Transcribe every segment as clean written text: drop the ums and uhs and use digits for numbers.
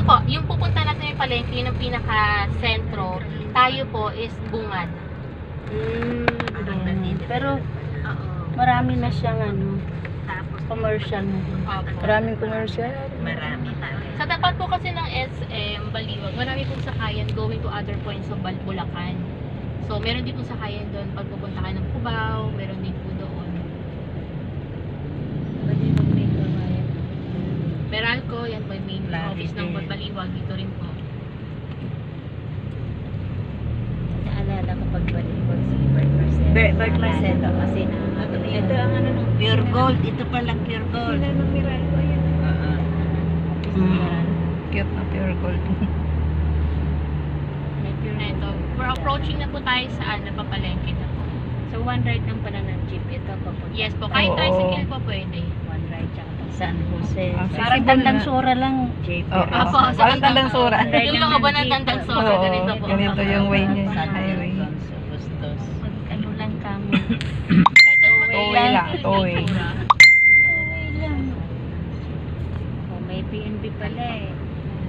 po, yung pupunta natin yung palengke, yun ang pinaka-sentro. Tayo po is bungad. Pero Oo. marami na siyang commercial na. Opo. Maraming commercial. Marami na. Sa tapat po kasi ng SM Baliwag, marami pong sakayan going to other points of Bulacan. So, meron din pong sakayan doon pag pupunta ka ng Cubao, meron din po doon. Meralco, yan po yung main office ng Baliwag, dito rin po. Naalala ko pag Baliwag si Bert Marcelo kasi Ito ang pure gold. Ito palang pure gold. Cute na pure gold. Ito, we're approaching na po tayo sa napapalengke na po. So one ride lang pala ng jeep ito papunta. Yes po, kahit Oo. tricycle po pwede. One ride tsaka pag San Jose. Ah, Parang accessible Tandang na. Sura lang. Oo. Apo, sa Parang Tandang Sura. Yung looban ng Tandang Sura, Oo, ganito po. ganito yung way niya. San Highway. Alfonso Bustos. Pag ano lang kamo. Kahit saan po Tow-way tayo, lang, tow-way. Okay lang. Oh, may PNB pala eh.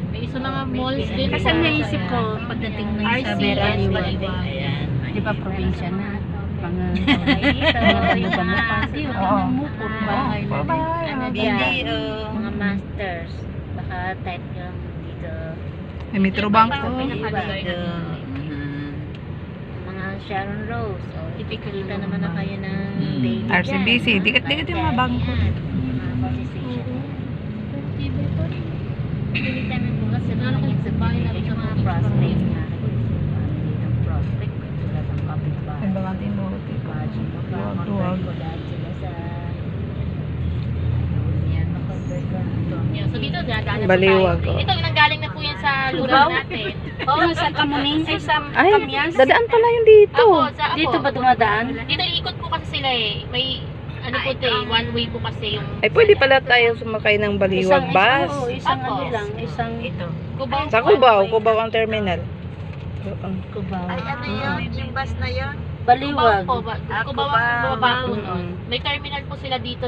May isa na nga malls din. Kasi ang naisip ko, pagdating ng sa RCS Baliwag, Baliwag. Ayan. di ba probinsya na? Mga yung mga pati, Oo. puro bahay na din. Ano diyan? Hindi, Mga masters. Baka type yung dito. May Metrobank. Yung parang pinakalugar Ito. na. Mga Sharon Rose. So, ipikita naman na kayo ng Mm. daily dyan, RCBC, ha? dikat-dikat yung mga bangko. Yan, mga police station. Pilita ng bukas sa mga sa bahay na yung mga prospect na dito prospect tulad ng kapitbahay. Ang mga tinuti. Imagine mo pa, Duwag, convert duwag. ko lahat sila sa yan, makonvert ko ito. Yeah, so dito, dadaan na po Baliwag, tayo. oh. Ito, nanggaling na po yan sa lugar Cubao? natin. Oo, sa Kamuning, ay sa Ay, Kamyas. dadaan pala yung dito. Ako. Dito ba dumadaan? Dito, ikot po kasi sila eh. May, ano po ito eh, one way po kasi yung... Ay, pwede pala tayo sumakay ng Baliwag bus. Isang Apo. ano lang, isang Ito. Cubao Sa po. Cubao, Cubao ang terminal. Cubao. Ay, ano yun? Yung bus na yun? Baliwag. Cubao po. Cubao ang Cubao. baba po Mm-mm. nun. May terminal po sila dito